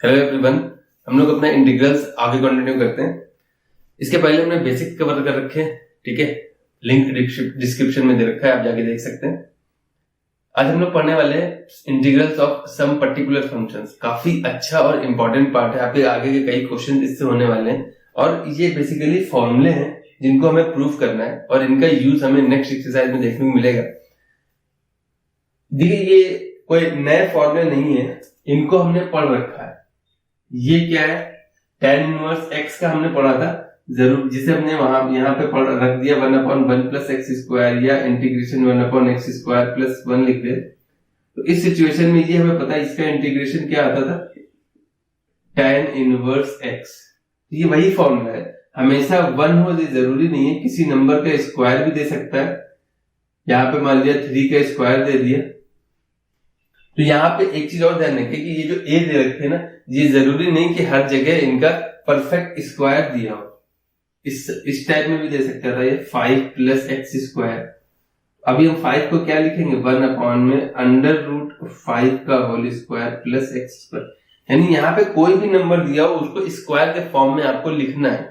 Hello everyone, हम लोग अपना इंटीग्रल्स आगे कंटिन्यू करते हैं। इसके पहले हमने बेसिक कवर कर रखे हैं, ठीक है। लिंक डिस्क्रिप्शन में दे रखा है, आप जाके देख सकते हैं। आज हम लोग पढ़ने वाले हैं integrals of some particular functions. काफी अच्छा और इंपॉर्टेंट पार्ट है, आपके आगे के कई क्वेश्चन इससे होने वाले हैं। और ये बेसिकली फॉर्मूले हैं जिनको हमें प्रूफ करना है और इनका यूज हमें नेक्स्ट एक्सरसाइज में देखने को मिलेगा। देखिए, ये कोई नए फॉर्मूले नहीं है, इनको हमने पढ़ रखा है। ये क्या है, tan इनवर्स x का हमने पढ़ा था जरूर, जिसे हमने वहां यहाँ पे रख दिया 1/1 प्लस एक्स स्क्वायर या इंटीग्रेशन 1/x स्क्वायर प्लस 1 लिख दे। तो इस सिचुएशन में ये हमें पता है इसका इंटीग्रेशन क्या आता था, tan इनवर्स x। ये वही फॉर्मूला है, हमेशा 1 हो ये जरूरी नहीं है, किसी नंबर का स्क्वायर भी दे सकता है। यहाँ पे मान लिया 3 का स्क्वायर दे दिया। तो यहाँ पे एक चीज और ध्यान रखें कि ये जो a दे रखे ना, ये जरूरी नहीं कि हर जगह इनका परफेक्ट स्क्वायर दिया हो। इस टाइप में भी दे सकता था, ये 5 प्लस एक्स स्क्वायर। अभी हम 5 को क्या लिखेंगे, 1/में √5 का whole square plus x square. यानी यहाँ पे कोई भी नंबर दिया हो उसको स्क्वायर के फॉर्म में आपको लिखना है,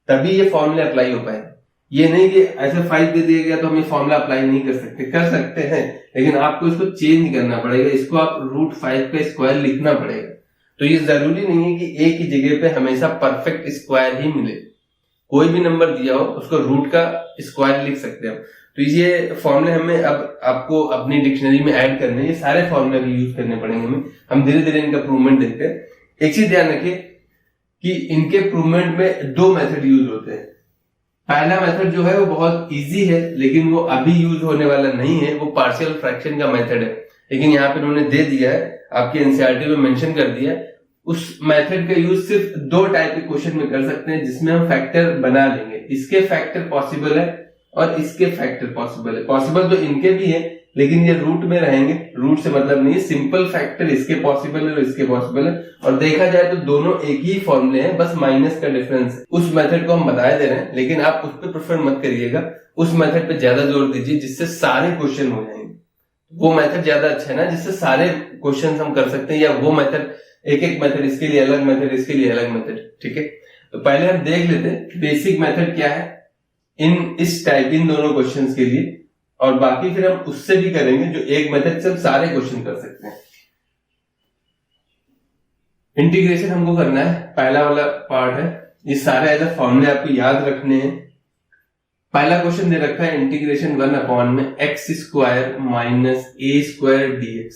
तभी ये फॉर्मूला अप्लाई हो पाएगा। ये नहीं कि ऐसे 5 दे दिया गया तो हम ये फॉर्मूला अप्लाई नहीं कर सकते, कर सकते हैं, लेकिन आपको इसको चेंज करना पड़ेगा। इसको आप √5 का स्क्वायर लिखना पड़ेगा। तो ये जरूरी नहीं है कि एक ही जगह पे हमेशा परफेक्ट स्क्वायर ही मिले। कोई भी नंबर दिया हो उसको रूट का स्क्वायर लिख सकते हैं। तो ये फॉर्मूले हमें अब आपको अपनी डिक्शनरी में ऐड करने हैं। ये सारे फॉर्मूले भी यूज करने पड़ेंगे हमें। हम धीरे धीरे इनका प्रूवमेंट देखते हैं। एक चीज ध्यान रखिए कि इनके प्रूवमेंट में 2 मेथड यूज होते हैं। पहला मेथड जो है वो बहुत इजी है, लेकिन वो अभी यूज होने वाला नहीं है, वो पार्शियल फ्रैक्शन का मेथड है। लेकिन यहाँ पे उन्होंने दे दिया है, आपके एनसीईआरटी में मेंशन कर दिया है। उस मेथड का यूज सिर्फ 2 टाइप के क्वेश्चन में कर सकते हैं, जिसमें हम फैक्टर बना लेंगे। इसके फैक्टर पॉसिबल है और इसके फैक्टर पॉसिबल है। पॉसिबल तो इनके भी है, लेकिन ये रूट में रहेंगे। रूट से मतलब नहीं है, सिंपल फैक्टर इसके पॉसिबल है और इसके पॉसिबल है। और देखा जाए तो दोनों एक ही फॉर्मूले हैं, बस माइनस का डिफरेंस है। उस मेथड को हम बता दे रहे हैं, लेकिन आप उस पर प्रेफर मत करिएगा। उस मेथड पे ज्यादा जोर दीजिए जिससे सारे क्वेश्चन हो जाएंगे। वो मेथड ज्यादा अच्छा है ना, जिससे सारे क्वेश्चन हम कर सकते हैं। या वो मेथड, एक मेथड, इसके लिए अलग मेथड, इसके लिए अलग मेथड, ठीक है। तो पहले हम देख लेते हैं बेसिक मेथड क्या है इन दोनों क्वेश्चंस के लिए, और बाकी फिर हम उससे भी करेंगे जो एक मेथड से हम सारे क्वेश्चन कर सकते हैं। इंटीग्रेशन हमको करना है, पहला वाला पार्ट है। ये सारे ऐसे फॉर्मूले आपको याद रखने हैं। पहला क्वेश्चन दे रखा है integration 1/x² minus a² dx।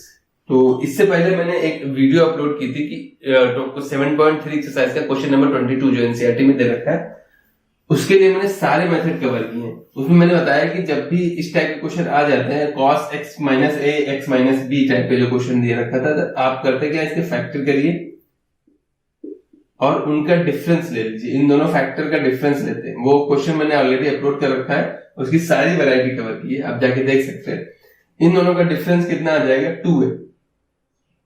तो इससे पहले मैंने एक वीडियो अपलोड की थी कि 7.3 एक्सरसाइज का क्वेश्चन नंबर 22 जो एनसीईआरटी में दे रखा है, उसके लिए मैंने सारे मेथड कवर किए हैं। उसमें मैंने बताया कि जब भी इस टाइप के क्वेश्चन आ जाते हैं, cos x minus a x minus b type के जो क्वेश्चन दिया रखा था, तो आप करते क्या, इसके फैक्टर करिए और उनका डिफरेंस ले लीजिए। इन दोनों फैक्टर का डिफरेंस लेते हैं। वो क्वेश्चन मैंने ऑलरेडी अपलोड कर रखा है, उसकी सारी वैरायटी कवर की है, आप जाके देख सकते हैं। इन दोनों का डिफरेंस कितना आ जाएगा, 2 है।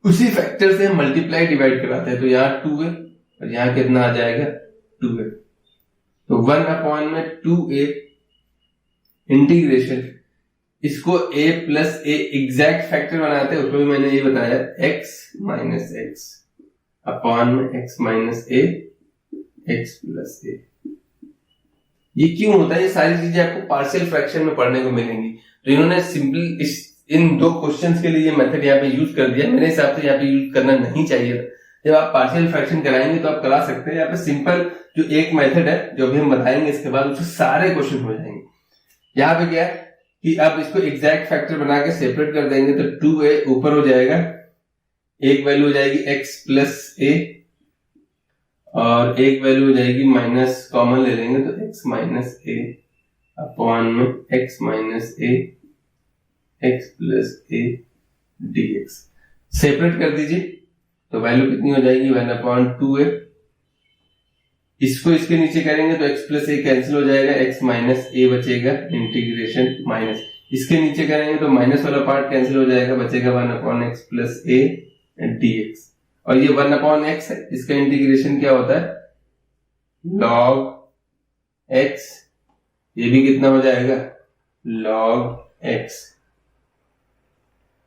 उसी फैक्टर से हम मल्टीप्लाई डिवाइड कराते हैं, तो यहाँ 2 है और यहाँ कितना आ जाएगा, 2 है। तो 1/2a इंटीग्रेशन, इसको a plus a exact factor बनाते हैं। उसमें भी मैंने ये बताया x minus x upon x minus a x plus a। ये क्यों होता है, ये सारी चीजें आपको पार्शियल फ्रैक्शन में पढ़ने को मिलेंगी। तो इन्होंने सिंपल इन 2 क्वेश्चंस के लिए ये मेथड यहाँ पे यूज कर दिया। मेरे हिसाब से यहाँ पे यूज करना नहीं चाहिए था। जब आप पार्शियल फ्रैक्शन कराएंगे तो आप करा सकते हैं। यहाँ पे सिंपल जो एक मेथड है, जो भी हम बताएंगे इसके बाद, उससे सारे क्वेश्चन हो जाएंगे। यहाँ पे क्या है कि आप इसको एग्जैक्ट फैक्टर बना के सेपरेट कर देंगे, तो 2a ऊपर हो जाएगा, एक वैल्यू हो जाएगी x प्लस a और एक वैल्यू हो जाएगी माइनस, कॉमन ले लेंगे तो x माइनस a अपॉन में x minus a x plus a dx। Separate कर दीजिए तो वैल्यू कितनी हो जाएगी, 1/2a। इसको इसके नीचे करेंगे तो x प्लस a कैंसिल हो जाएगा, x माइनस a बचेगा, इंटीग्रेशन माइनस। इसके नीचे करेंगे तो माइनस वाला पार्ट कैंसिल हो जाएगा, बचेगा 1/x प्लस a dx। और ये 1/x है, इसका इंटीग्रेशन क्या होता है, log x। ये भी कितना हो जाएगा, log x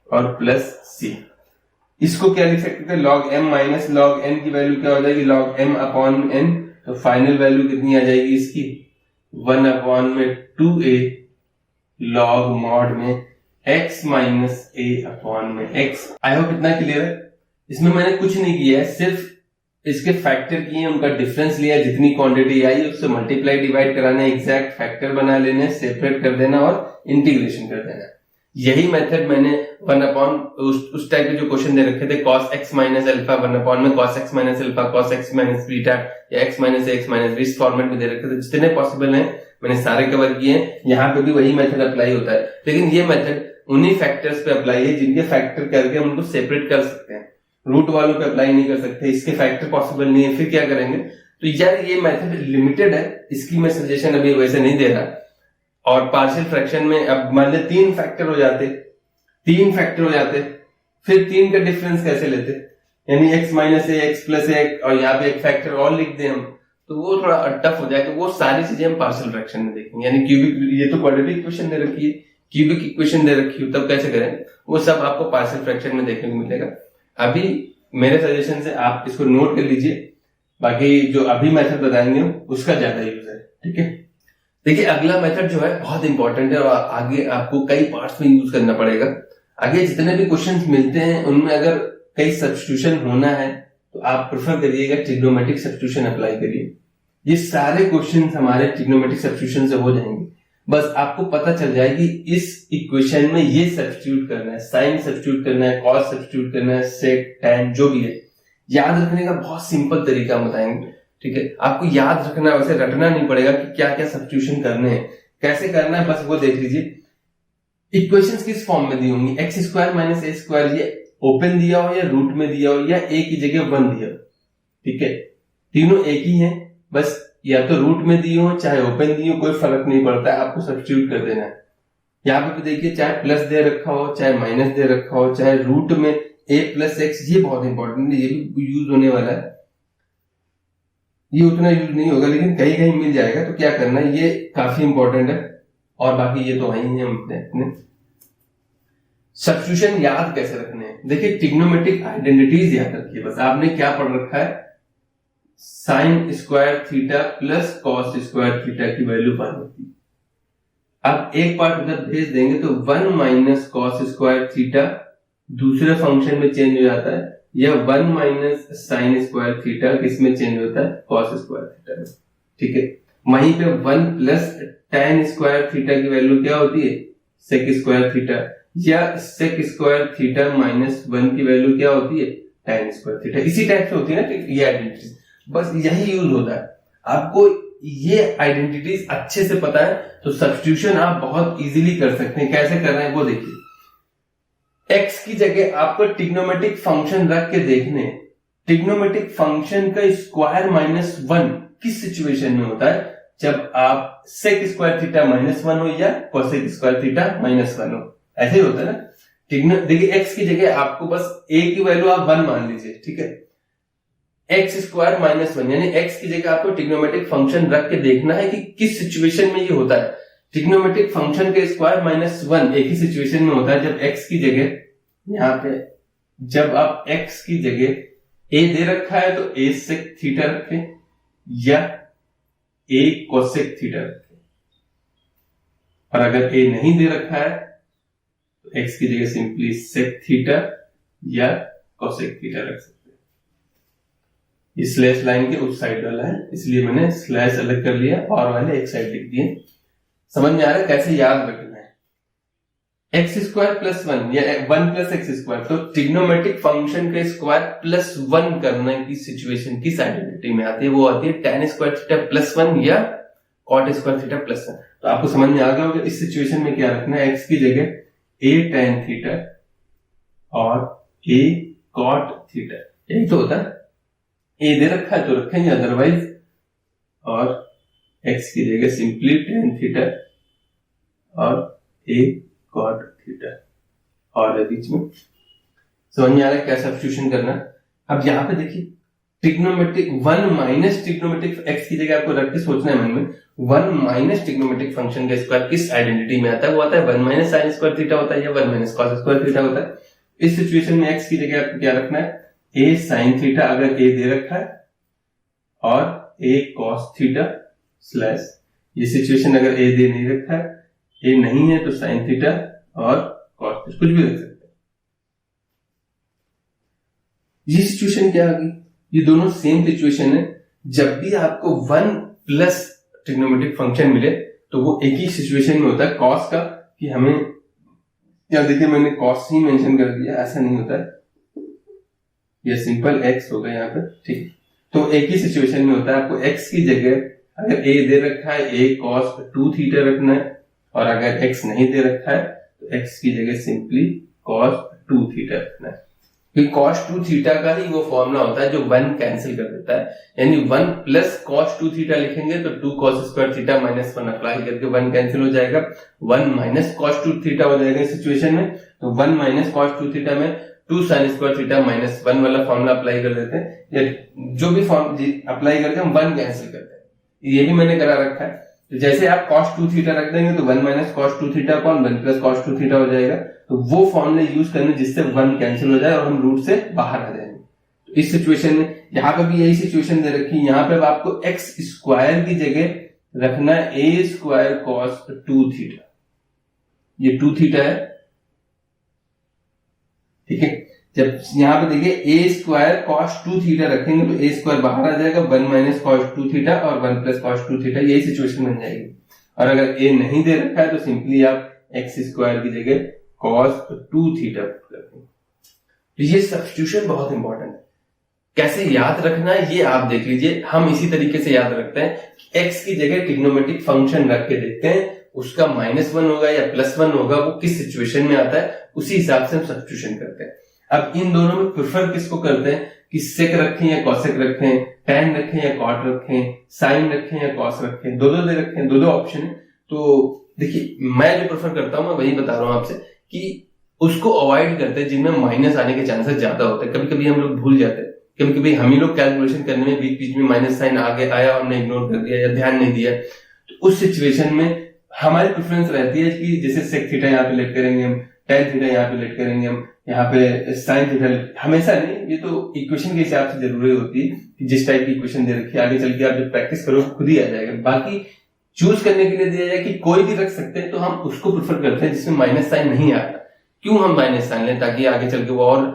और प्लस c। इसको क्या लिख सकते थे, log m minus log n की वैल्यू क्या हो जाएगी, log m अपॉन n। तो फाइनल वैल्यू कितनी आ जाएगी इसकी, 1 अपॉन में 2a log मॉड में x माइनस a अपॉन में x। आई होप इतना क्लियर है। इसमें मैंने कुछ नहीं किया है, सिर्फ इसके फैक्टर किए, उनका डिफरेंस लिया, जितनी क्वांटिटी आई उससे मल्टीप्लाई डिवाइड कराना, एग्जैक्ट फैक्टर बना लेने, सेपरेट कर देना और इंटीग्रेशन कर देना। यही मेथड मैंने 1 अपॉन उस टाइप के जो क्वेश्चन दे रखे थे, cos x minus alpha 1 upon में cos x minus alpha cos x minus beta या x माइनस x माइनस इस फॉर्मेट में दे रखे थे, जितने पॉसिबल हैं मैंने सारे कवर किए हैं। यहाँ पे भी वही मेथड अप्लाई होता है, लेकिन ये मेथड उन्हीं फैक्टर्स पे अप्लाई है जिनके फैक्टर करके हम उनको सेपरेट कर सकते हैं, रूट वालों पे अप्लाई नहीं कर सकते, इसके फैक्टर पॉसिबल नहीं है। फिर क्या करेंगे, तो यार ये मेथड लिमिटेड है, इसकी मैं सजेशन अभी वैसे नहीं दे रहा। और पार्शियल फ्रैक्शन में अब मान ले 3 फैक्टर हो जाते, फिर 3 का डिफरेंस कैसे लेते, यानी x माइनस ए एक्स प्लस ए और यहाँ पे एक फैक्टर और लिख दे हम, तो वो थोड़ा टफ हो जाएगा। वो सारी चीजें हम पार्शियल फ्रैक्शन में देखेंगे। यानी क्यूबिक, ये तो क्वाड्रेटिक इक्वेशन दे रखी है, क्यूबिक इक्वेशन दे रखी है, तब कैसे करें वो सब आपको पार्शियल फ्रैक्शन में देखने को मिलेगा। अभी मेरे सजेशन से आप इसको नोट कर लीजिए, बाकी जो अभी मेथड बताएंगे उसका ज्यादा यूज है, ठीक है। देखिए अगला मेथड जो है बहुत इंपॉर्टेंट है और आगे आपको कई पार्ट्स में यूज करना पड़ेगा। आगे जितने भी क्वेश्चंस मिलते हैं उनमें अगर कई सब्स्टिट्यूशन होना है तो आप प्रेफर करिएगा ट्रिग्नोमेट्रिक सब्स्टिट्यूशन अप्लाई करिए। ये सारे क्वेश्चंस हमारे ट्रिग्नोमेट्रिक सब्स्टिट्यूशन से हो जाएंगे। बस आपको पता चल जाए कि इस इक्वेशन में ये सब्स्टिट्यूट करना है, साइन सब्स्टिट्यूट करना है, कॉस सब्स्टिट्यूट करना है, सेक टैन जो भी है। याद रखने का बहुत सिंपल तरीका हम बताएंगे, ठीक है। आपको याद रखना, वैसे रटना नहीं पड़ेगा कि क्या क्या सब्स्टिट्यूशन करने हैं, कैसे करना है, बस वो देख लीजिए। इक्वेशंस किस फॉर्म में दी होंगी, एक्स स्क्वायर माइनस ए स्क्वायर, ये ओपन दिया हो या रूट में दिया हो या ए की जगह 1 दिया हो, ठीक है। तीनों एक ही हैं, बस या तो रूट में दी हो चाहे ओपन दी हो, कोई फर्क नहीं पड़ता है, आपको सब्स्टिट्यूट कर देना है। यहाँ पे देखिए चाहे प्लस दे रखा हो चाहे माइनस दे रखा हो, चाहे रूट में ए प्लस एक्स, ये बहुत इंपॉर्टेंट है, ये भी यूज होने वाला है। ये उतना यूज नहीं होगा लेकिन कहीं कहीं मिल जाएगा, तो क्या करना है, ये काफी इंपॉर्टेंट है। और बाकी ये तो वही है अपने सब्स्टिट्यूशन याद कैसे रखने हैं। देखिए ट्रिग्नोमेट्रिक आइडेंटिटीज याद रखिए, बस आपने क्या पढ़ रखा है, sine square theta plus cos square theta की वैल्यू पानी होती है। अब एक पार्ट उधर भेज देंगे तो 1 माइनस कॉस स्क्वायर थीटा दूसरे फंक्शन में चेंज हो जाता है, या 1 माइनस साइन स्क्वायर थीटा किसमें चेंज होता है, कॉस स्क्वायर थीटा में, ठीक है। वहीं पे 1 प्लस tan स्क्वायर थीटा की वैल्यू क्या होती है, सेक स्क्वायर थीटा, या सेक स्क्वायर थीटा माइनस 1 की वैल्यू क्या होती है, tan स्क्वायर थीटा। इसी टाइप से होती है ना ये आइडेंटिटीज, बस यही यूज होता है। आपको ये आइडेंटिटीज अच्छे से पता है तो सब्स्टिट्यूशन आप बहुत इजीली कर सकते हैं। कैसे कर रहे हैं वो देखिए। x की जगह आपको ट्रिग्नोमेट्रिक फंक्शन रख के देखने, ट्रिग्नोमेट्रिक फंक्शन का स्क्वायर माइनस 1 किस सिचुएशन में होता है, जब आप सेक स्क्वायर थीटा माइनस 1 हो या कोसेक स्क्वायर थीटा माइनस 1 हो, ऐसे ही होता है ना। देखिए x की जगह आपको बस a की वैल्यू आप 1 मान लीजिए, ठीक है। एक्स स्क्वायर माइनस 1 यानी x की जगह आपको ट्रिग्नोमेट्रिक फंक्शन रख के देखना है कि किस सिचुएशन में ये होता है। ट्रिग्नोमेट्रिक फंक्शन के स्क्वायर माइनस 1 एक ही सिचुएशन में होता है जब x की जगह, यहाँ पे जब आप x की जगह a दे रखा है तो a सेक थीटा रखें या a कोसेक थीटा रखें, और अगर a नहीं दे रखा है तो x की जगह सिंपली सेक थीटा या कोसेक थीटा रख सकते हैं। ये स्लैश लाइन के उस साइड वाला है इसलिए मैंने स्लैश अलग कर लिया और वाले एक साइड लिख दिए। समझ में आ रहा है कैसे याद रखना है। एक्स स्क्वायर प्लस 1 या 1 प्लस एक्स स्क्वायर, तो ट्रिग्नोमेट्रिक फंक्शन का स्क्वायर प्लस 1 करने की सिचुएशन किस आइडेंटिटी में आती है, वो आती है tan स्क्वायर थीटा प्लस 1 या cot स्क्वायर थीटा प्लस 1। तो आपको समझ में आ गया होगा इस सिचुएशन में क्या रखना है, x की जगह a tan थीटा और a cot थीटा, यही तो होता है। a दे रखा है तो रखेंगे अदरवाइज, और x की जगह सिंपली tan थीटा और a cot थीटा और बीच में। समझ में आ रहा है क्या सब्स्टिट्यूशन करना। अब यहाँ पे देखिए ट्रिग्नोमेट्रिक 1 माइनस ट्रिग्नोमेट्रिक x की जगह आपको रख के सोचना है मन में, 1 माइनस ट्रिग्नोमेट्रिक फंक्शन का स्क्वायर किस आइडेंटिटी में आता है, वो आता है 1 माइनस साइन स्क्वायर थीटा होता है या 1 माइनस कॉस स्क्वायर थीटा होता है। इस सिचुएशन में x की जगह आपको क्या रखना है, a sin थीटा अगर a दे रखा है और a cos थीटा स्लैश, ये सिचुएशन अगर a दे नहीं रखा है, a नहीं है तो sin थीटा और cos कुछ भी रख सकते हैं। ये सिचुएशन क्या आ गई, ये दोनों सेम सिचुएशन है। जब भी आपको 1 प्लस ट्रिग्नोमेट्रिक फंक्शन मिले तो वो एक ही सिचुएशन में होता है cos का, कि हमें या देखिए मैंने cos ही मेंशन कर दिया, ऐसा नहीं होता है, ये सिंपल x होगा यहाँ पे, ठीक। तो एक ही सिचुएशन में होता है, आपको x की जगह अगर a दे रखा है a cos 2 थीटा रखना है, और अगर x नहीं दे रखा है तो x की जगह सिंपली cos 2 थीटा रखना है। क्योंकि cos 2 थीटा का ही वो फॉर्मूला होता है जो 1 कैंसिल कर देता है, यानी 1 प्लस cos 2 थीटा लिखेंगे तो 2 cos square theta minus 1 apply करके 1 कैंसिल हो जाएगा, 1 माइनस cos 2 थीटा हो जाएगा इस सिचुएशन में। तो 1 माइनस cos 2 थीटा में 2 sin स्क्वायर थीटा माइनस 1 वाला फॉर्मूला अप्लाई कर देते हैं, या जो भी फॉर्म अप्लाई करके हम 1 कैंसिल करते हैं। ये भी मैंने करा रखा है। तो जैसे आप cos 2 थीटा रख देंगे तो 1 minus cos 2 theta upon 1 plus cos 2 theta हो जाएगा। तो वो फॉर्मूले यूज करने जिससे 1 कैंसिल हो जाए और हम रूट से बाहर आ जाएंगे। तो इस सिचुएशन में यहाँ पे भी यही सिचुएशन दे रखी है, यहाँ पे आपको x स्क्वायर की जगह रखना है a स्क्वायर cos 2 थीटा, ये 2 थीटा है, ठीक है। जब यहाँ पे देखिए a स्क्वायर cos 2 थीटा रखेंगे तो a स्क्वायर बाहर आ जाएगा, 1 माइनस cos 2 थीटा और 1 प्लस cos 2 थीटा, यही सिचुएशन बन जाएगी। और अगर a नहीं दे रखा है तो सिंपली आप x स्क्वायर की जगह cos 2 थीटा कर देंगे। तो ये सब्स्टिट्यूशन बहुत इंपॉर्टेंट है, कैसे याद रखना है ये आप देख लीजिए। हम इसी तरीके से याद रखते हैं कि x की जगह ट्रिग्नोमेट्रिक फंक्शन रख के देखते हैं उसका -1 होगा या +1 होगा, वो किस सिचुएशन में आता है, उसी हिसाब से हम सब्स्टिट्यूशन करते हैं। अब इन दोनों में प्रेफर किसको करते हैं कि सेक रखें या कॉसेक रखें, tan रखें या कॉट रखें, साइन रखें या कॉस रखें, दो दो दे रखें, दो दो ऑप्शन है। तो देखिए मैं जो प्रेफर करता हूं मैं वही बता रहा हूं आपसे कि उसको अवॉइड करते हैं जिनमें माइनस आने के चांसेस ज्यादा होते हैं। कभी कभी हम लोग भूल जाते हैं, कभी कभी हम ही लोग कैलकुलेशन करने में बीच बीच में माइनस साइन आगे आया, हमने इग्नोर कर दिया या ध्यान नहीं दिया। तो उस सिचुएशन में हमारी प्रेफरेंस रहती है कि जैसे सेक थीटा यहाँ पे लेट करेंगे हम, tan थीटा यहाँ पे लेट करेंगे हम, यहाँ पे साइन थीटा, हमेशा नहीं, ये तो इक्वेशन के हिसाब से जरूरी होती है कि जिस टाइप की इक्वेशन दे रखी है आगे चल के आप जब प्रैक्टिस करोगे खुद ही आ जाएगा। बाकी चूज करने के लिए दिया जाए कि कोई भी रख सकते हैं तो हम उसको प्रेफर करते हैं जिसमें माइनस साइन नहीं आता। क्यों हम माइनस साइन लें, ताकि आगे चल के वो और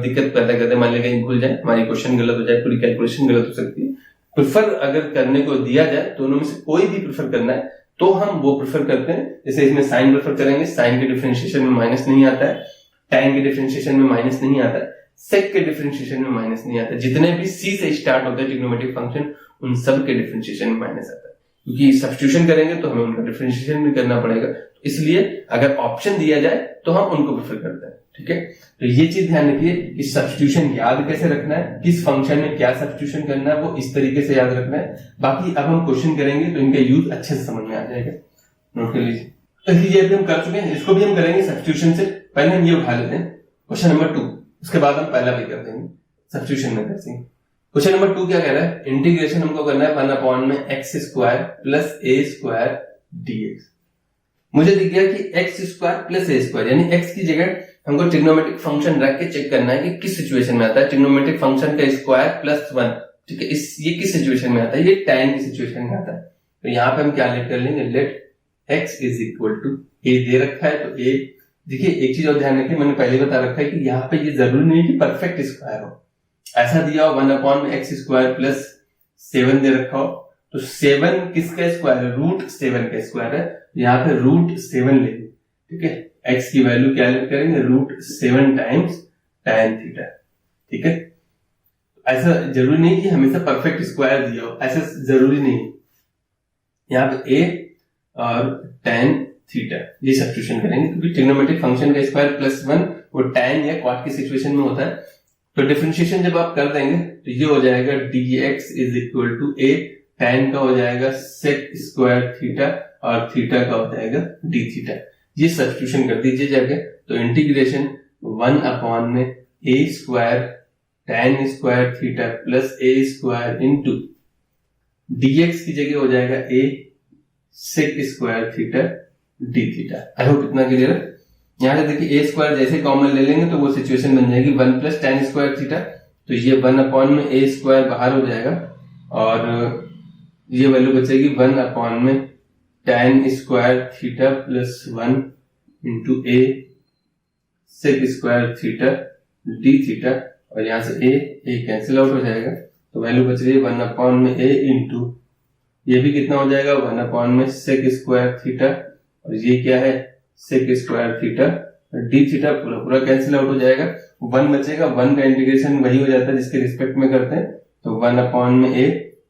दिक्कत पैदा करते, मान लें कहीं भूल जाए, हमारी क्वेश्चन गलत हो जाए, पूरी कैलकुलेशन गलत हो सकती है। प्रेफर अगर करने को दिया जाए दोनों में से कोई भी प्रेफर करना है तो हम वो प्रेफर करते हैं। जैसे इसमें साइन प्रेफर करेंगे, साइन के डिफरेंशिएशन में माइनस नहीं आता है, tan के डिफरेंशिएशन में माइनस नहीं आता है, सेक के डिफरेंशिएशन में माइनस नहीं आता है। जितने भी c से स्टार्ट होते हैं ट्रिग्नोमेट्रिक फंक्शन उन सब के डिफरेंशिएशन में माइनस आता है, क्योंकि सब्स्टिट्यूशन करेंगे तो हमें उनका डिफरेंशिएशन भी करना पड़ेगा। तो इसलिए अगर ऑप्शन दिया जाए तो हम उनको प्रेफर करते हैं, ठीक है। तो ये चीज ध्यान रखिए कि सब्स्टिट्यूशन याद कैसे रखना है, किस फंक्शन में क्या सब्स्टिट्यूशन करना है, वो इस तरीके से याद रखना है। बाकी अब हम क्वेश्चन करेंगे तो इनका यूज अच्छे से समझ में आ जाएगा, नोट कर लीजिए। तो ये अभी हम कर चुके हैं, इसको भी हम करेंगे सब्स्टिट्यूशन से। पहले हम ये उठा लेते हैं क्वेश्चन नंबर 2, उसके बाद हम पहला भी कर देंगे सब्स्टिट्यूशन में करते हैं। क्वेश्चन नंबर 2 क्या कह रहा है, इंटीग्रेशन हमको करना है 1 में x square plus a square dx। मुझे दिख गया कि x square plus a square, यानी x की जगह हमको ट्रिग्नोमेट्रिक फंक्शन रख के चेक करना है कि किस सिचुएशन में आता है। ट्रिग्नोमेट्रिक फंक्शन का स्क्वायर प्लस 1, ठीक है, ये किस सिचुएशन में आता है, ये tan की सिचुएशन में आता है। तो यहाँ पे हम क्या लेट कर लेंगे, let x is equal to a दे रखा है तो a। देखिए एक चीज और ध्यान रखिए, मैंने पहले बता रखा है कि यहाँ पे ये जरूरी नहीं कि परफेक्ट स्क्वायर हो, ऐसा दिया हो 1 में x स्क्वायर प्लस 7 दे रखा हो तो 7 किसका स्क्वायर है, रूट 7 का स्क्वायर है, यहाँ पे रूट 7 लेंगे, ठीक है। x की वैल्यू क्या लेट करेंगे, रूट 7 टाइम्स tan थीटा, ठीक है। ऐसा जरूरी नहीं कि हमेशा परफेक्ट स्क्वायर दिया हो, ऐसा जरूरी नहीं। यहाँ पे a और tan थीटा ये सब्स्टिट्यूशन करेंगे, क्योंकि ट्रिग्नोमेट्रिक फंक्शन का स्क्वायर प्लस 1 वो tan या क्वाड की सिचुएशन में होता है। तो डिफरेंशिएशन जब आप कर देंगे तो ये हो जाएगा dx is equal to a, tan का हो जाएगा sec स्क्वायर थीटा और थीटा का हो जाएगा d थीटा। ये सब्स्टिट्यूशन कर दीजिए जाके, तो इंटीग्रेशन 1 में a square tan square theta plus a square into dx की जगह हो जाएगा a sec square theta d theta. I hope इतना क्लियर है। यहाँ से देखिए ए स्क्वायर जैसे कॉमन ले लेंगे तो वो सिचुएशन बन जाएगी 1 प्लस टेन स्क्वायर थीटा, तो ये 1 अपॉन में ए स्क्वायर बाहर हो जाएगा और ये वैल्यू बचेगी 1 अपॉन में tan square theta plus 1 into ए sec square theta d theta, और यहाँ से ए कैंसिल आउट हो जाएगा तो वैल्यू बच रही है 1 अपॉन में ए इंटू ये भी कितना हो जाएगा 1 अपॉन में सेक स्क्वायर थीटा, और ये क्या है sec square theta d theta, पूरा पूरा कैंसिल आउट हो जाएगा, 1 बचेगा, 1 का इंटीग्रेशन वही हो जाता है जिसके रिस्पेक्ट में करते हैं, तो 1 अपॉन में ए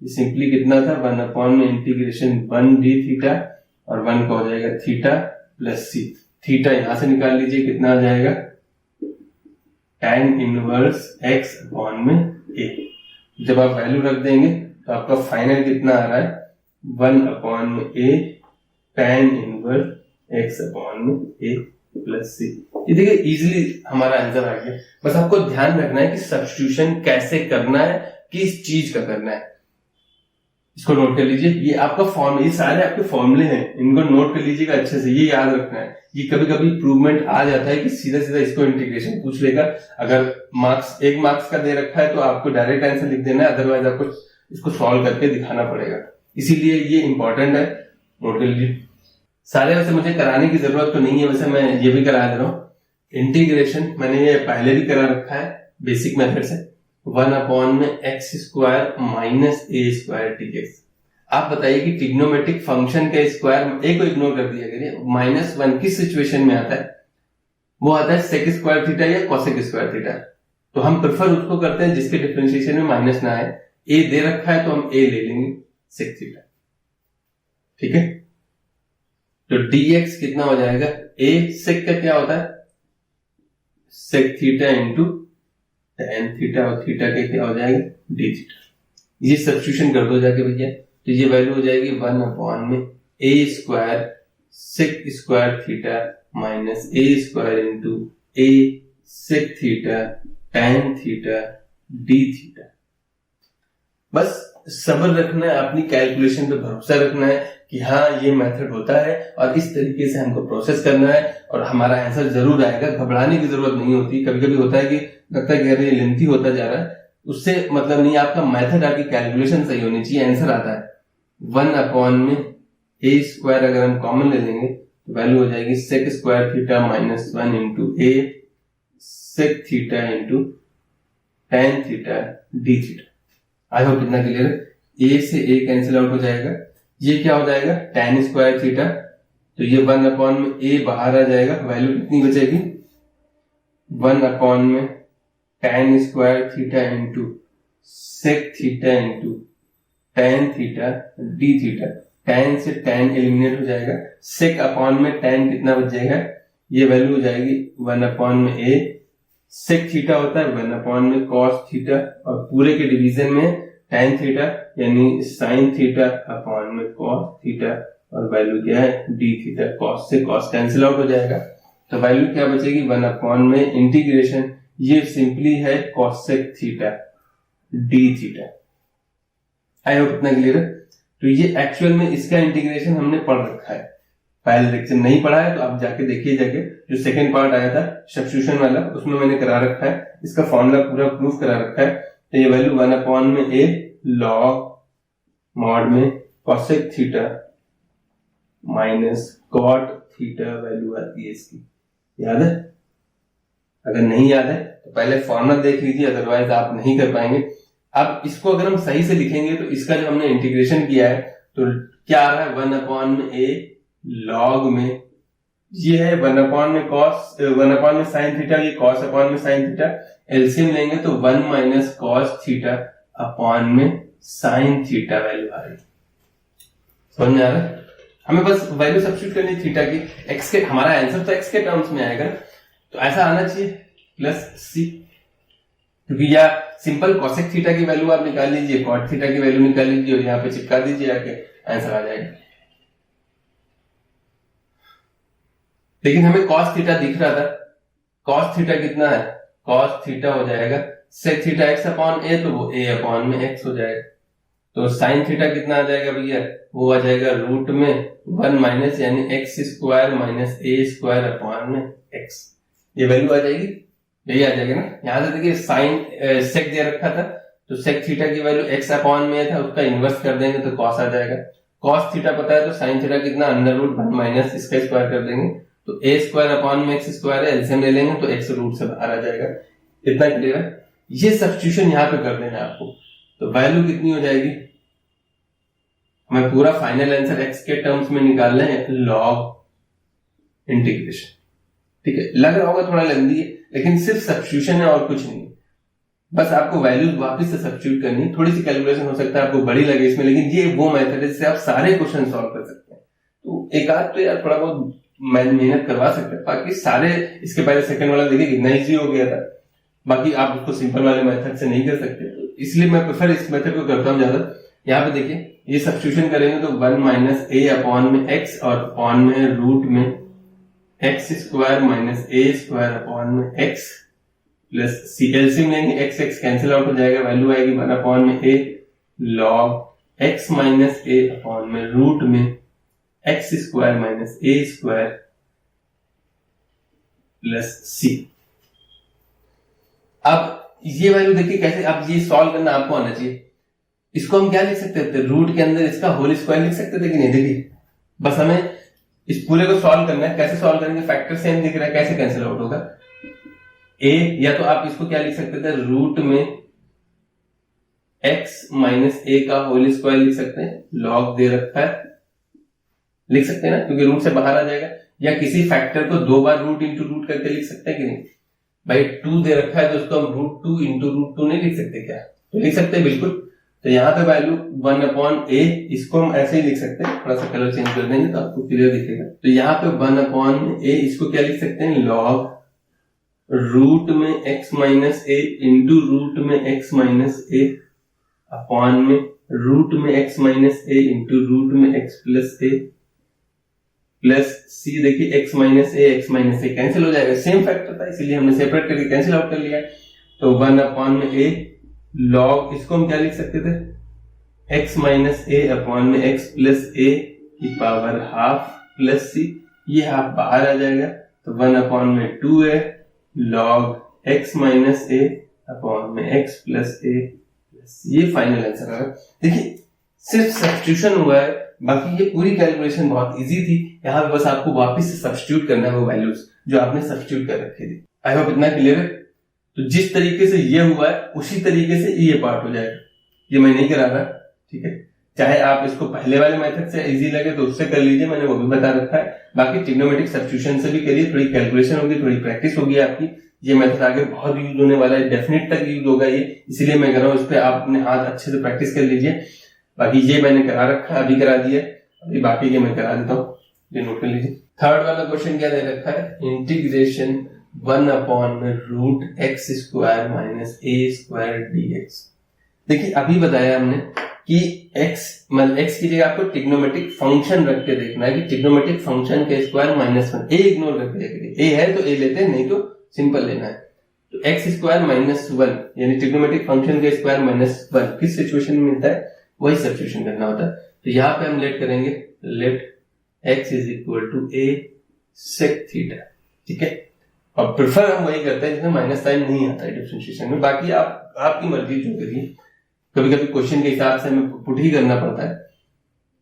सिंपली कितना था 1 अपॉन में इंटीग्रेशन 1 डी थीटा और 1 का हो जाएगा थीटा प्लस सी, थीटा यहां से निकाल लीजिए कितना आ जाएगा tan इनवर्स x अपॉन में a। जब आप वैल्यू रख देंगे तो आपका फाइनल कितना आ रहा है 1 अपॉन में a tan inverse x upon में a प्लस c। ये देखिए इजीली हमारा आंसर आ गया। बस आपको ध्यान रखना है कि सब्स्टिट्यूशन कैसे करना है, किस चीज का करना है, इसको नोट कर लीजिए। ये आपका फॉर्मूला, ये सारे आपके फॉर्मूले हैं, इनको नोट कर लीजिएगा अच्छे से, ये याद रखना है। ये कभी कभी प्रूवमेंट आ जाता है कि सीधा सीधा इसको इंटीग्रेशन पूछ लेगा, अगर मार्क्स 1 मार्क्स का दे रखा है तो आपको डायरेक्ट आंसर लिख देना है, अदरवाइज आपको इसको सॉल्व करके दिखाना पड़ेगा, इसीलिए ये इंपॉर्टेंट है, नोट कर लीजिए। सारे वैसे मुझे कराने की जरूरत तो नहीं है, वैसे मैं ये भी करा दे रहा हूँ। इंटीग्रेशन मैंने ये पहले भी करा रखा है बेसिक मेथड से, 1 अपॉन में एक्स स्क्वायर माइनस ए स्क्वायर dx। आप बताइए कि ट्रिग्नोमेट्रिक फंक्शन के स्क्वायर ए को इग्नोर कर दिया करिए, -1 किस सिचुएशन में आता है, वो आता है सेक स्क्वायर थीटा या कोसेक स्क्वायर थीटा, तो हम प्रेफर उसको करते हैं जिसके डिफरेंशिएशन में माइनस ना आए। ए दे रखा है तो हम ए ले लेंगे सेक थीटा, ठीक है। तो dx कितना हो जाएगा, ए सेक का क्या होता है sec theta into tan theta, और थीटा के क्या हो जाएगा डी थीटा। ये सब्स्टिट्यूशन कर दो जाके भैया, तो ये वैल्यू हो जाएगी 1 अपॉन में a square sec square theta minus A square into A sec theta tan theta d theta. बस सब्र रखना है, अपनी कैलकुलेशन पे भरोसा रखना है कि हाँ ये मेथड होता है और इस तरीके से हमको प्रोसेस करना है और हमारा आंसर जरूर आएगा। घबराने की जरूरत नहीं होती, कभी कभी होता है कि लगता है कि ये लेंथी होता जा रहा है, उससे मतलब नहीं, आपका मेथड, आपकी कैलकुलेशन सही होनी चाहिए, आंसर आता है। 1 अपॉन में ए स्क्वायर अगर हम कॉमन ले लेंगे तो वैल्यू हो जाएगी sec square theta minus 1 into A sec theta into tan theta d theta. I hope कितना क्लियर है। ए से ए कैंसिल आउट हो जाएगा, ये क्या हो जाएगा tan स्क्वायर थीटा, तो ये 1 अपॉन में ए बाहर आ जाएगा, वैल्यू कितनी बचेगी 1 अपॉन में tan square theta into sec theta into tan theta d theta. tan से tan एलिमिनेट हो जाएगा, सेक अपॉन में tan कितना बच जाएगा, ये वैल्यू हो जाएगी 1 अपॉन में ए सेक थीटा होता है 1 अपॉन में कॉस थीटा, और पूरे के डिवीजन में tan थीटा यानी साइन थीटा अपॉन में कॉस थीटा, और वैल्यू क्या है डी थीटा। कॉस से कॉस कैंसिल आउट हो जाएगा, तो वैल्यू क्या बचेगी 1 अपॉन में इंटीग्रेशन, ये सिंपली है cosec theta d theta. I hope इतना क्लियर है। तो ये एक्चुअल में इसका इंटीग्रेशन हमने पढ़ रखा है, पहले लेक्चर नहीं पढ़ा है तो आप जाके देखिए, जाके जो सेकंड पार्ट आया था सब्स्टिट्यूशन वाला उसमें मैंने करा रखा है, इसका फॉर्मूला पूरा प्रूफ करा रखा है। तो ये वैल्यू 1 अपॉन में ए लॉग मॉड में cosec theta minus cot theta value आती है इसकी, याद है? अगर नहीं याद है तो पहले फॉर्मूला देख लीजिए, अदरवाइज आप नहीं कर पाएंगे। अब इसको अगर हम सही से लिखेंगे तो इसका जो हमने इंटीग्रेशन किया है तो क्या आ रहा है 1 अपॉन में ए लॉग में, ये है 1 अपॉन में कॉस 1 अपॉन में साइन थीटा, ये कॉस अपॉन में साइन थीटा, एलसीएम लेंगे तो 1 माइनस कॉस थीटा अपॉन में साइन थीटा वैल्यू आ रही है। समझ में आ रहा है? हमें बस वैल्यू सब्स्टिट्यूट करनी है थीटा की, एक्स के, हमारा आंसर तो एक्स के टर्म्स में आएगा, तो ऐसा आना चाहिए प्लस सी, क्योंकि या सिंपल कॉसेक थीटा की वैल्यू आप निकाल लीजिए, कॉट थीटा की वैल्यू निकाल लीजिए और यहाँ पे चिपका दीजिए, आके आंसर आ जाएगा। लेकिन हमें कॉस थीटा दिख रहा था, कॉस थीटा कितना है, कॉस थीटा हो जाएगा sec theta x upon A, तो वो ए अपॉन में एक्स हो जाएगा। तो साइन थीटा कितना आ जाएगा भैया, वो आ जाएगा रूट में 1 माइनस यानी एक्स स्क्वायर माइनस ए स्क्वायर अपॉन में एक्स, ये वैल्यू आ जाएगी, यही आ जाएगा ना। यहां से देखिए साइन सेक दे रखा था, तो सेक थीटा की वैल्यू एक्स अपॉन में था, उसका इनवर्स कर देंगे तो कॉस आ जाएगा। कॉस थीटा पता है तो साइन थीटा कितना अंडर रूट 1 माइनस इसका स्क्वायर कर देंगे, तो ए स्क्वायर अपॉन में एक्स स्क्वायर है, एलसीएम ले लेंगे तो एक्स रूट से बाहर आ जाएगा। इतना क्लियर है। ये सब्स्टिट्यूशन यहाँ पे कर देना है आपको, तो वैल्यू कितनी हो जाएगी, हमें पूरा फाइनल आंसर एक्स के टर्म्स में निकालना है लॉग इंटीग्रेशन। ठीक है, लग रहा होगा थोड़ा लेंदी है, लेकिन सिर्फ सब्स्टिट्यूशन है और कुछ नहीं, बस आपको वैल्यूज वापस से सब्स्टिट्यूट करनी है। थोड़ी सी कैलकुलेशन हो सकता है आपको बड़ी लगे इसमें, लेकिन ये वो मेथड है जिससे आप सारे क्वेश्चन सॉल्व कर सकते हैं। तो एक आध तो यार थोड़ा बहुत मेहनत करवा सकते हैं, बाकी सारे इसके पहले सेकंड वाला देखिए कितना इजी हो गया था, बाकी आप उसको सिंपल वाले मेथड से नहीं कर सकते, तो इसलिए मैं प्रेफर इस मेथड को करता हूँ ज्यादा। यहाँ पे देखिए ये सब्स्टिट्यूशन करेंगे तो 1 माइनस ए अपॉन में एक्स और अपॉन में रूट में एक्स स्क्वायर माइनस ए स्क्वायर अपॉन में एक्स प्लस सी, एलसीएम लेंगे एक्स एक्स कैंसिल आउट हो जाएगा, वैल्यू आएगी 1 अपॉन में A log x minus A upon में रूट में एक्स स्क्वायर माइनस ए स्क्वायर प्लस सी। अब ये वैल्यू देखिए कैसे, अब ये सॉल्व करना आपको आना चाहिए। इसको हम क्या लिख सकते थे, रूट के अंदर इसका होल स्क्वायर लिख सकते थे कि नहीं। देखिए बस हमें इस पूरे को सॉल्व करना है, कैसे सॉल्व करेंगे, फैक्टर सेम दिख रहा है, कैसे कैंसिल आउट होगा ए, या तो आप इसको क्या लिख सकते थे, रूट में एक्स माइनस ए का होल स्क्वायर लिख सकते हैं, लॉग दे रखा है लिख सकते हैं ना, क्योंकि रूट से बाहर आ जाएगा, या किसी फैक्टर को 2 बार रूट इंटू रूट करके लिख सकते हैं कि नहीं। भाई 2 दे रखा है तो उसको हम रूट 2 इंटू रूट 2 नहीं लिख सकते क्या, तो लिख सकते हैं बिल्कुल। तो यहाँ पे वैल्यू 1 अपॉन ए, इसको हम ऐसे ही लिख सकते हैं, थोड़ा सा कलर चेंज कर देंगे तो आपको क्लियर दिखेगा। तो यहाँ पे 1 अपॉन ए, इसको क्या लिख सकते हैं, लॉग रूट में एक्स माइनस ए इंटू रूट में एक्स माइनस ए अपॉन में रूट में एक्स माइनस ए इंटू रूट में एक्स प्लस ए प्लस सी। देखिए एक्स माइनस ए कैंसिल हो जाएगा, सेम फैक्टर था इसीलिए हमने सेपरेट करके कैंसिल आउट कर लिया। तो 1 अपॉन में ए लॉग, इसको हम क्या लिख सकते थे, एक्स माइनस ए अपॉन में एक्स प्लस ए की पावर हाफ प्लस सी, ये हाफ बाहर आ जाएगा, तो 1 अपॉन में 2 है लॉग एक्स माइनस ए अपॉन में एक्स प्लस ए प्लस, ये फाइनल आंसर है। देखिए सिर्फ सब्स्टिट्यूशन हुआ है, बाकी ये पूरी कैलकुलेशन बहुत इजी थी। यहाँ पे बस आपको वापस से सब्स्टिट्यूट करना है वो वैल्यूज जो आपने सब्स्टिट्यूट कर रखे थे। आई होप इतना क्लियर है। तो जिस तरीके से ये हुआ है उसी तरीके से ये पार्ट हो जाएगा, ये मैं नहीं करा रहा, ठीक है। चाहे आप इसको पहले वाले मेथड से इजी लगे तो उससे कर लीजिए, मैंने वो भी बता रखा है। बाकी ट्रिग्नोमेट्रिक सब्स्टिट्यूशन से भी करिए, थोड़ी कैलकुलेशन होगी, थोड़ी प्रैक्टिस होगी आपकी। ये मेथड आगे बहुत यूज होने वाला है, डेफिनेट तक यूज होगा ये, इसीलिए मैं कर रहा हूँ इस पे आप अपने हाथ अच्छे से प्रैक्टिस कर लीजिए। बाकी ये मैंने करा रखा है, अभी करा दिया, अभी बाकी के मैं करा देता हूँ, ये नोट कर लीजिए। थर्ड वाला क्वेश्चन क्या दे रखा है, integration 1 upon root x square minus ए स्क्वायर डीएक्स। देखिए अभी बताया हमने कि x मतलब x की जगह आपको ट्रिग्नोमेट्रिक फंक्शन रख के देखना है कि ट्रिग्नोमेट्रिक फंक्शन के स्क्वायर माइनस 1, a इग्नोर करके देखिए, a है तो a लेते हैं, नहीं तो सिंपल लेना है। तो x स्क्वायर माइनस 1 यानी ट्रिग्नोमेट्रिक फंक्शन के स्क्वायर माइनस 1 किस सिचुएशन में मिलता है, वही सब्स्टिट्यूशन करना होता है। तो यहाँ पे हम लेट करेंगे, let x is equal to a sec theta, ठीक है। और प्रेफर हम वही करते हैं जिसमें माइनस साइन नहीं आता है डिफरेंशिएशन में, बाकी आप आपकी मर्जी जो करिए, कभी कभी क्वेश्चन के हिसाब से हमें पुट ही करना पड़ता है।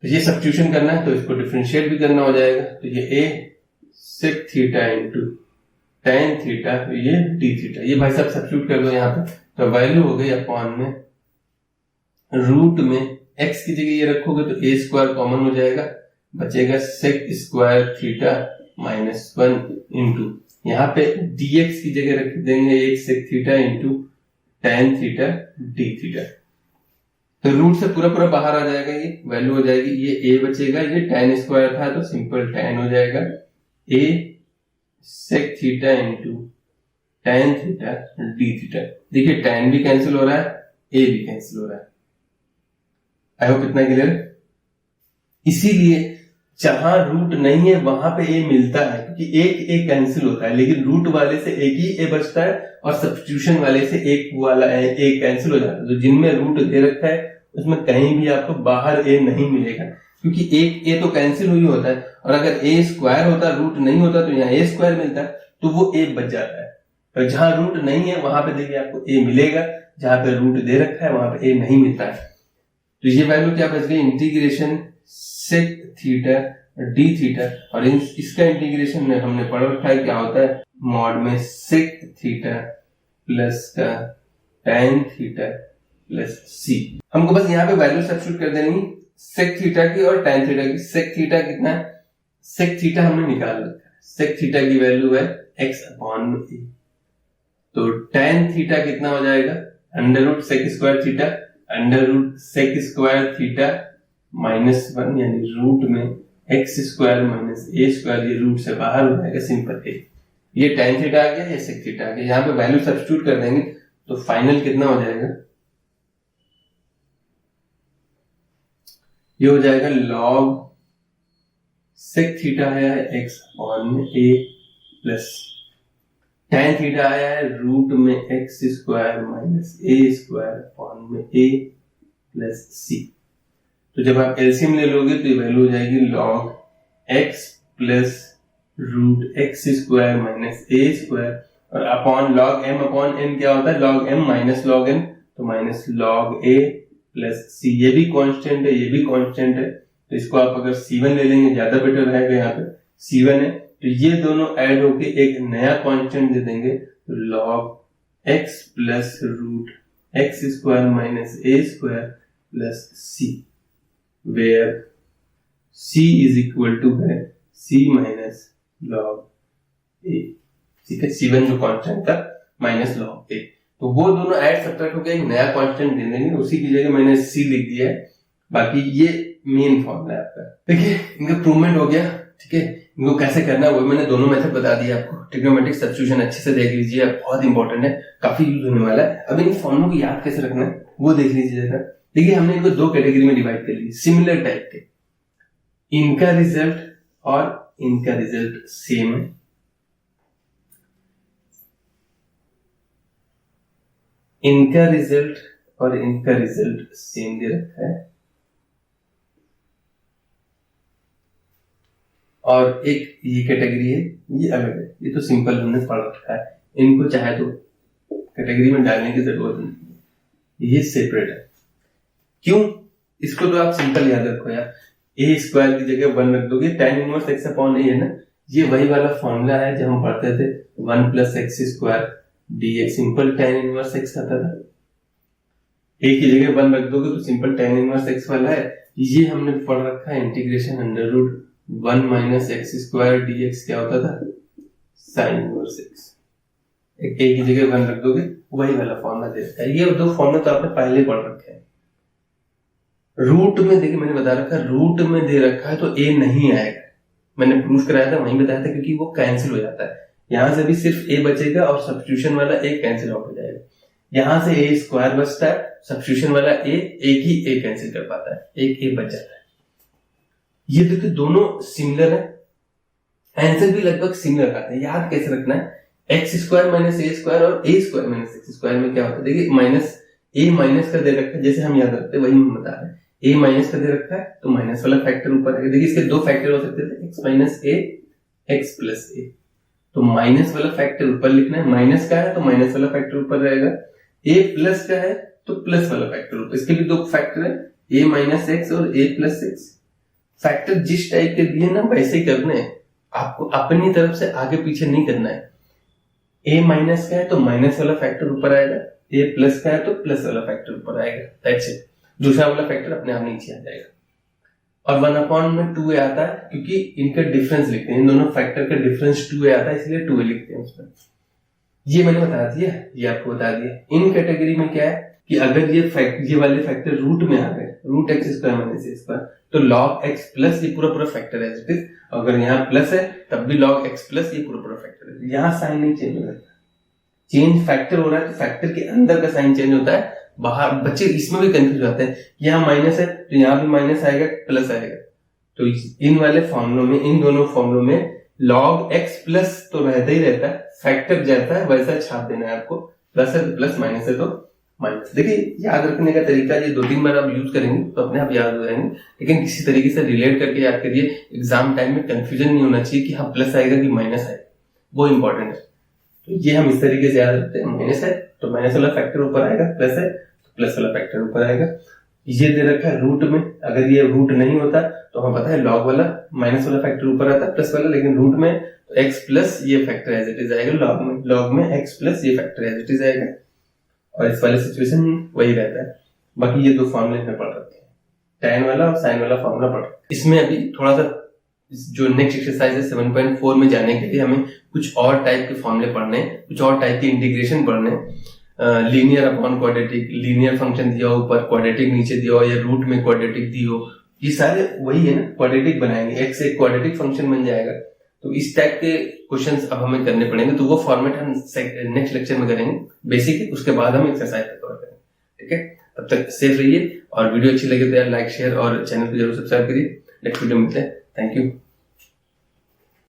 तो ये सब्स्टिट्यूशन करना है तो इसको डिफरेंशिएट भी करना हो जाएगा, तो ये a sec theta into tan theta, तो ये डी थीटा, ये भाई साहब सब्स्टिट्यूट कर दो यहाँ पे, तो वैल्यू हो गई अपॉन में रूट में x की जगह ये रखोगे तो a स्क्वायर कॉमन हो जाएगा, बचेगा sec square theta minus 1 into यहाँ पे dx की जगह रख देंगे एक sec theta into tan theta d theta. तो रूट से पूरा पूरा बाहर आ जाएगा, ये वैल्यू हो जाएगी, ये a बचेगा, ये टेन स्क्वायर था तो सिंपल टेन हो जाएगा, a sec theta into tan theta d theta. देखिए टेन भी कैंसिल हो रहा है, a भी कैंसिल हो रहा है। आई होप इतना क्लियर। इसीलिए जहां रूट नहीं है वहां पे a मिलता है, क्योंकि एक a कैंसिल होता है, लेकिन रूट वाले से एक ही a बचता है और सब्स्टिट्यूशन वाले से एक वाला a कैंसिल हो जाता है। तो जिनमें रूट दे रखा है उसमें कहीं भी आपको बाहर ए नहीं मिलेगा, क्योंकि एक ए तो कैंसिल हुई होता है, और अगर ए स्क्वायर होता, रूट नहीं होता, तो यहाँ ए स्क्वायर मिलता, तो वो ए बच जाता है। तो जहां रूट नहीं है वहां पे देखिए आपको ए मिलेगा, जहां पे रूट दे रखा है वहां पे ए नहीं मिलता है। तो ये वैल्यू क्या बच गई, integration sec theta d theta, और इसका इंटीग्रेशन में हमने पढ़ रखा है क्या होता है, मॉड में सेक थीटा प्लस का tan थीटा प्लस सी। हमको बस यहाँ पे वैल्यू सब्स्टिट्यूट कर देनी सेक थीटा की और tan थीटा की। सेक थीटा कितना है, सेक थीटा हमने निकाल रखा है, सेक थीटा की वैल्यू है x अपॉन ए। तो tan थीटा कितना हो जाएगा, under root sec square theta, under root sec square theta -1, यानी रूट में एक्स स्क्वायर माइनस ए स्क्वायर, ये रूट से बाहर हो जाएगा, सिंपल है। ये tan थीटा आ गया, ये सेक थीटा आ गया। यहाँ पे वैल्यू सब्स्टिट्यूट कर देंगे तो फाइनल कितना हो जाएगा, ये हो जाएगा लॉग सेक थीटा आया है x अपॉन ए प्लस tan थीटा आया है रूट में एक्स स्क्वायर माइनस ए स्क्वायर अपॉन में ए प्लस सी। तो जब आप एलसीएम ले लोगे तो ये वैल्यू हो जाएगी log x plus root x square minus ए स्क्वायर, और upon log m upon n क्या होता है, log m minus log n, तो minus log a plus c. ये भी कांस्टेंट है, ये भी कांस्टेंट है, तो इसको आप अगर c1 ले लेंगे ज्यादा बेटर रहेगा। यहाँ पे c1 है, तो ये दोनों ऐड होके एक नया कांस्टेंट दे देंगे, तो log x plus root x square minus A square plus C, where c is equal to है c माइनस लॉग ए। ठीक है, c1 जो कांस्टेंट था माइनस लॉग ए, तो वो दोनों ऐड सब्ट्रैक्ट होकर एक नया कांस्टेंट दे देंगे, उसी की जगह मैंने c लिख दिया है। बाकी ये मेन फॉर्मूला है आपका। देखिए इनका प्रूवमेंट हो गया। ठीक है, इनको कैसे करना है वो मैंने दोनों मेथड बता दिया आपको। ट्रिग्नोमेट्रिक सब्स्टिट्यूशन अच्छे से देख लीजिए, बहुत इंपॉर्टेंट है, काफी यूज होने वाला है। अब इन फॉर्मूलों को याद कैसे रखना है वो देख लीजिए जरा। देखिए हमने इनको दो कैटेगरी में डिवाइड कर ली, सिमिलर टाइप के, इनका रिजल्ट और इनका रिजल्ट सेम है। इनका रिजल्ट और इनका रिजल्ट सेम दे रखा है, और एक ये कैटेगरी है, ये अलग है, ये तो सिंपल हमने पढ़ रखा है, इनको चाहे तो कैटेगरी में डालने की जरूरत नहीं, ये सेपरेट है। क्यों, इसको तो आप सिंपल याद रखो यार, ए स्क्वायर की जगह 1 रख दोगे, tan इनवर्स x अपॉन ए है ना, ये वही वाला फॉर्मूला है जब हम पढ़ते थे 1 plus x square dx, simple tan inverse x आता था। ए की जगह 1 रख दोगे तो सिंपल tan इनवर्स x वाला है। ये हमने पढ़ रखा है integration under root 1 minus x square dx, क्या होता था, साइन इनवर्स x। ए की जगह 1 रख दोगे, वही वाला फॉर्मूला दे रखा है। ये दो फॉर्मूला तो आपने पहले पढ़ रखे हैं। रूट में देखिए मैंने बता रखा है, रूट में दे रखा है तो ए नहीं आएगा, मैंने प्रूफ कराया था, वहीं बताया था, क्योंकि वो कैंसिल हो जाता है। यहां से भी सिर्फ ए बचेगा और सब्स्टिट्यूशन वाला ए कैंसिल आउट हो जाएगा। यहां से ए स्क्वायर बचता है, सब्स्टिट्यूशन वाला ए, एक ही ए कैंसिल कर पाता है, एक ए बच जाता है। ये देखिए दोनों सिमिलर है, आंसर भी लगभग सिमिलर आता है। याद कैसे रखना है, एक्स स्क्वायर माइनस ए स्क्वायर और ए स्क्वायर माइनस एक्स स्क्वायर में क्या होता है, देखिए माइनस ए माइनस का दे रखा है, जैसे हम याद रखते हैं वही हम बता रहे हैं। ए माइनस का दे रखा है तो माइनस वाला फैक्टर ऊपर आएगा। देखिए इसके दो फैक्टर हो सकते थे, एक्स माइनस ए, एक्स प्लस ए, तो माइनस वाला फैक्टर ऊपर लिखना है, माइनस का है तो माइनस वाला फैक्टर ऊपर रहेगा, ए प्लस का है तो प्लस वाला फैक्टर ऊपर। इसके भी दो फैक्टर है, ए माइनस एक्स और ए प्लस एक्स। फैक्टर जिस टाइप के दिए ना वैसे ही करने हैं, आपको अपनी तरफ से आगे पीछे नहीं करना है। ए माइनस का है तो माइनस वाला फैक्टर ऊपर आएगा, ए प्लस का है तो प्लस वाला फैक्टर ऊपर आएगा, दैट्स इट। दूसरा वाला फैक्टर अपने आप नीचे आ जाएगा। और 1 अपॉन में 2a आता है, क्योंकि इनका डिफरेंस लिखते हैं, इन दोनों फैक्टर का डिफरेंस 2a आता है, इसलिए 2a लिखते हैं उसमें। ये मैंने बता दिया, ये आपको बता दिया। इन कैटेगरी में क्या है कि अगर ये वाले फैक्टर रूट में आ गए, रूट एक्स स्क्वायर माइनस ए स्क्वायर, तो लॉग एक्स प्लस ये पूरा फैक्टर है, अगर यहाँ प्लस है तब भी लॉग एक्स प्लस ये पूरा फैक्टर है। यहाँ साइन नहीं चेंज हो रहा है, चेंज फैक्टर हो रहा है तो फैक्टर के अंदर का साइन चेंज होता है, बाहर बच्चे इसमें भी कंफ्यूज होते हैं। यहाँ माइनस है तो यहाँ भी माइनस आएगा, प्लस आएगा। तो इन वाले फॉर्मूलों में, इन दोनों फॉर्मूलों में लॉग एक्स प्लस तो रहता ही रहता है, फैक्टर जैसा है वैसा छाप देना है आपको, प्लस है तो प्लस, माइनस है तो माइनस। देखिए याद रखने का तरीका, ये 2-3 बार आप यूज करेंगे तो अपने आप याद हो जाएंगे, लेकिन किसी तरीके से रिलेट करके याद करिए। एग्जाम टाइम में कंफ्यूजन नहीं होना चाहिए कि हाँ प्लस आएगा कि माइनस आएगा, वो इंपॉर्टेंट है। तो ये हम इस तरीके से याद रखते हैं, माइनस है तो माइनस वाला फैक्टर ऊपर आएगा, प्लस है तो प्लस वाला फैक्टर ऊपर आएगा। ये दे रखा है रूट में, अगर ये रूट नहीं होता तो हमें पता है लॉग वाला माइनस वाला फैक्टर ऊपर आता है प्लस वाला, लेकिन रूट में तो एक्स प्लस ये फैक्टर एज इट इज आएगा, लॉग में एक्स प्लस ये फैक्टर एज इट इज आएगा, और इस वाले सिचुएशन वही रहता है। बाकी ये 2 फॉर्मूले में पढ़ रखे हैं, tan वाला और sin वाला फॉर्मूला पढ़ रखे हैं। इसमें अभी थोड़ा सा जो नेक्स्ट एक्सरसाइज है 7.4 में जाने के लिए हमें कुछ और टाइप के फॉर्मूले पढ़ने, कुछ और टाइप के इंटीग्रेशन पढ़ने। Linear upon quadratic, linear function दिया हो ऊपर, क्वाड्रेटिक नीचे दिया हो, या रूट में क्वाड्रेटिक दी हो, ये सारे वही है ना, क्वाड्रेटिक बनाएंगे, एक्स एक क्वाड्रेटिक फंक्शन बन जाएगा। तो इस टाइप के क्वेश्चंस अब हमें करने पड़ेंगे, तो वो फॉर्मेट हम नेक्स्ट लेक्चर में करेंगे बेसिक है, उसके बाद हम एक्सरसाइज कवर करेंगे। ठीक है, तब तक सेफ रहिए, और वीडियो अच्छी लगे तो यार लाइक शेयर और चैनल को जरूर सब्सक्राइब करिए। नेक्स्ट वीडियो मिलते हैं, थैंक यू।